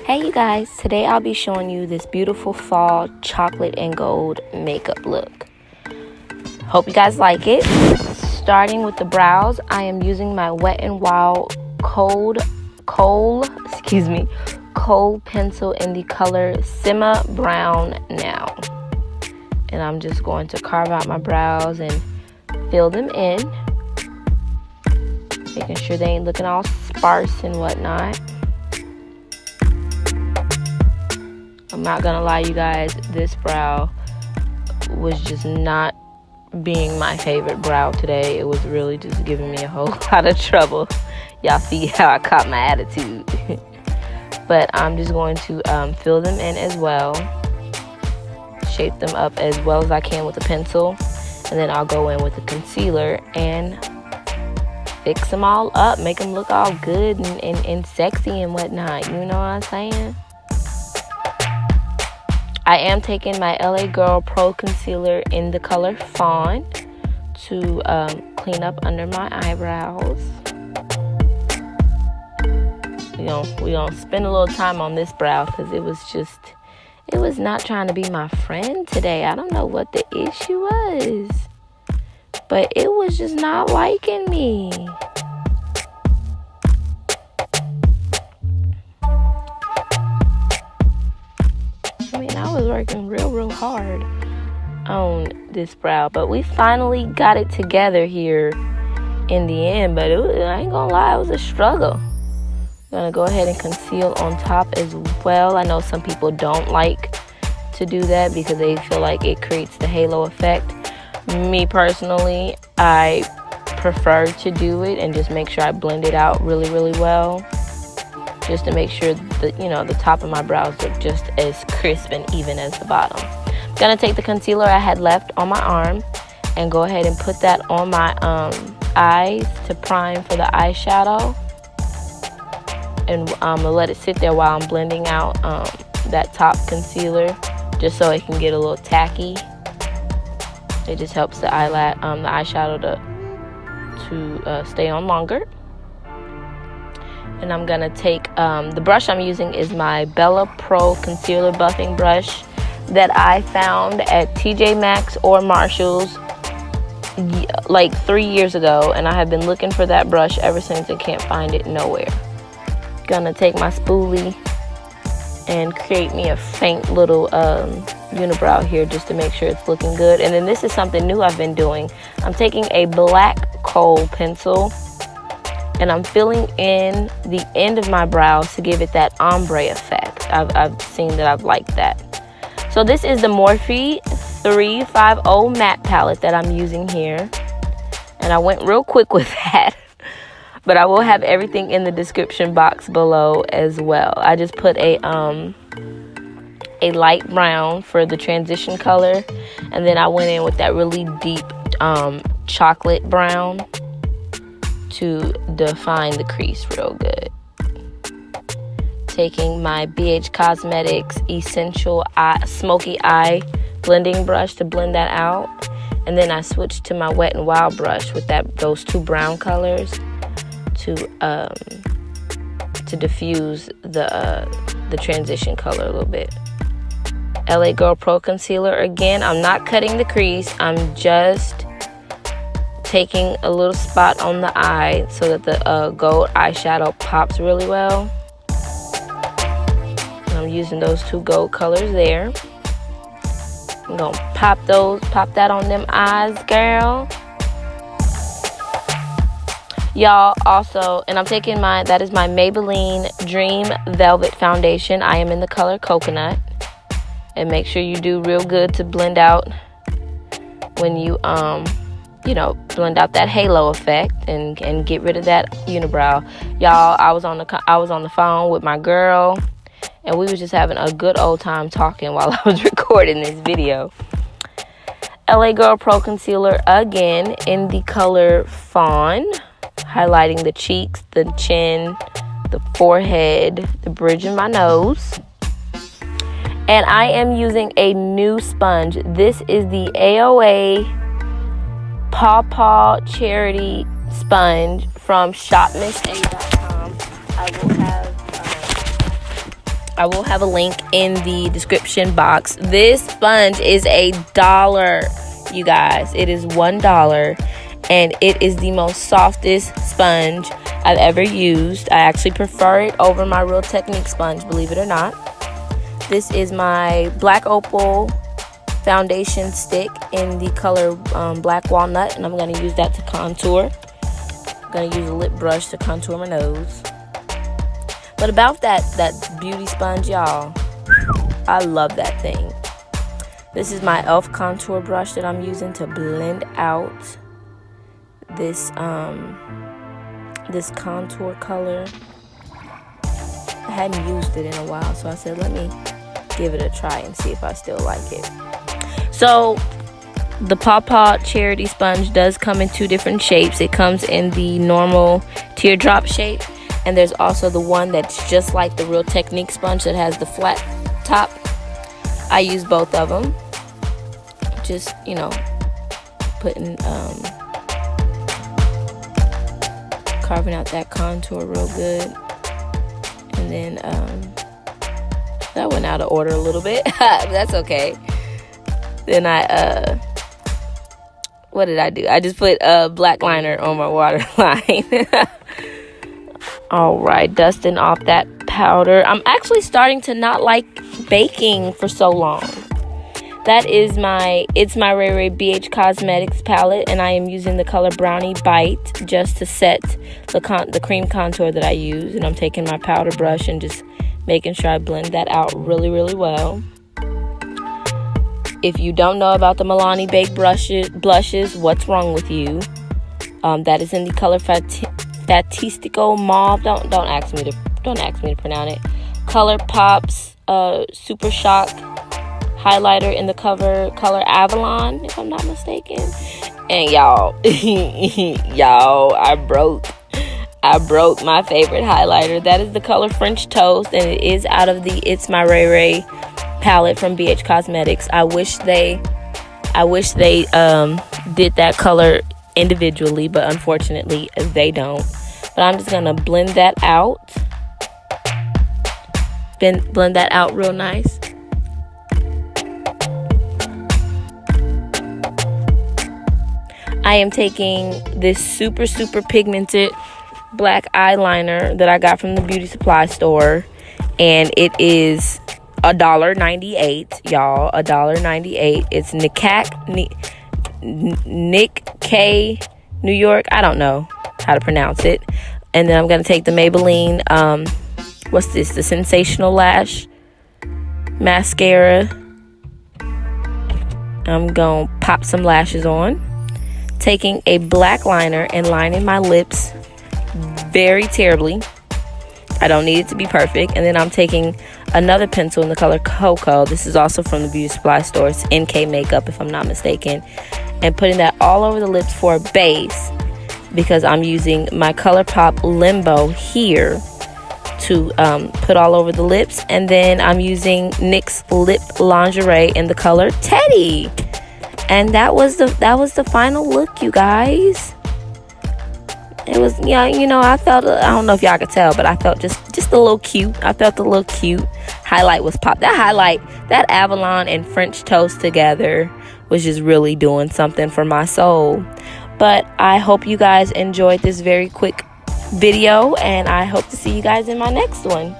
Hey you guys, today I'll be showing you this beautiful fall chocolate and gold makeup look. Hope you guys like it. Starting with the brows, I am using my Wet n Wild Kohl pencil in the color Simma Brown Now. And I'm just going to carve out my brows and fill them in, making sure they ain't looking all sparse and whatnot. I'm not gonna lie, you guys, this brow was just not being my favorite brow today. It was really just giving me a whole lot of trouble. Y'all see how I caught my attitude. But I'm just going to fill them in as well, shape them up as well as I can with a pencil, and then I'll go in with a concealer and fix them all up, make them look all good and sexy and whatnot. You know what I'm saying? I am taking my LA Girl Pro Concealer in the color Fawn to clean up under my eyebrows. We gonna spend a little time on this brow because it was not trying to be my friend today. I don't know what the issue was, but it was just not liking me. I was working real hard on this brow, but we finally got it together here in the end. But I ain't gonna lie, it was a struggle. I'm gonna go ahead and conceal on top as well. I know some people don't like to do that because they feel like it creates the halo effect. Me personally, I prefer to do it and just make sure I blend it out really well, just to make sure that, the top of my brows look just as crisp and even as the bottom. I'm gonna take the concealer I had left on my arm and go ahead and put that on my eyes to prime for the eyeshadow. And I'm gonna let it sit there while I'm blending out that top concealer, just so it can get a little tacky. It just helps the eyeshadow to stay on longer. And I'm gonna take the brush I'm using is my Bella Pro concealer buffing brush that I found at TJ Maxx or Marshall's like 3 years ago, and I have been looking for that brush ever since and can't find it nowhere. Gonna take my spoolie and create me a faint little unibrow here just to make sure it's looking good. And then this is something new I've been doing. I'm taking a black Kohl pencil and I'm filling in the end of my brows to give it that ombre effect. I've seen that I've liked that. So this is the Morphe 350 matte palette that I'm using here. And I went real quick with that. But I will have everything in the description box below as well. I just put a light brown for the transition color. And then I went in with that really deep chocolate brown to define the crease real good. Taking my BH Cosmetics Essential Smoky Eye blending brush to blend that out. And then I switched to my Wet n Wild brush with those two brown colors to diffuse the transition color a little bit. LA Girl Pro Concealer again. I'm not cutting the crease. I'm just taking a little spot on the eye so that the gold eyeshadow pops really well. And I'm using those two gold colors there. I'm gonna pop that on them eyes, girl. Y'all, also, and I'm taking that is my Maybelline Dream Velvet Foundation. I am in the color Coconut. And make sure you do real good to blend out when you blend out that halo effect and get rid of that unibrow. Y'all, I was on the phone with my girl, and we was just having a good old time talking while I was recording this video. LA Girl Pro Concealer again in the color Fawn, highlighting the cheeks, the chin, the forehead, the bridge of my nose. And I am using a new sponge. This is the AOA Paw Charity Sponge from shopmissa.com. I will have I will have a link in the description box. This sponge is $1, you guys. It is $1, and it is the most softest sponge I've ever used. I actually prefer it over my Real Technique sponge, believe it or not. This is my Black Opal foundation stick in the color Black Walnut, and I'm going to use that to contour. I'm going to use a lip brush to contour my nose. But about that beauty sponge, y'all, I love that thing. This is my e.l.f. contour brush that I'm using to blend out this this contour color. I hadn't used it in a while, so I said, let me give it a try and see if I still like it. So the Paw Charity sponge does come in 2 different shapes. It comes in the normal teardrop shape, and there's also the one that's just like the Real Technique sponge that has the flat top. I use both of them. Just, you know, putting carving out that contour real good. And then that went out of order a little bit. That's okay. Then what did I do? I just put black liner on my waterline. Alright, dusting off that powder. I'm actually starting to not like baking for so long. That is it's my RayeRaye BH Cosmetics palette, and I am using the color Brownie Bite just to set the cream contour that I use. And I'm taking my powder brush and just making sure I blend that out really, really well. If you don't know about the Milani Baked blushes, what's wrong with you? That is in the color Fantastico Mauve. Don't ask me to pronounce it. ColourPop's Super Shock highlighter in the color Avalon, if I'm not mistaken. And y'all, I broke my favorite highlighter. That is the color French Toast, and it is out of the It's My RayeRaye palette from BH Cosmetics. I wish they did that color individually, but unfortunately they don't. But I'm just gonna blend that out. Blend that out real nice. I am taking this super pigmented black eyeliner that I got from the beauty supply store, and it is $1.98, y'all. $1.98. It's Nick K, New York. I don't know how to pronounce it. And then I'm gonna take the Maybelline what's this, the Sensational Lash mascara. I'm gonna pop some lashes on, taking a black liner and lining my lips very terribly. I don't need it to be perfect. And then I'm taking another pencil in the color Cocoa. This is also from the beauty supply store. It's NK Makeup, if I'm not mistaken. And putting that all over the lips for a base, because I'm using my ColourPop Limbo here to put all over the lips. And then I'm using NYX Lip Lingerie in the color Teddy. And that was the final look, you guys. It was, yeah, you know, I don't know if y'all could tell, but I felt just a little cute. I felt a little cute. Highlight was pop. That Avalon and French Toast together was just really doing something for my soul. But I hope you guys enjoyed this very quick video, and I hope to see you guys in my next one.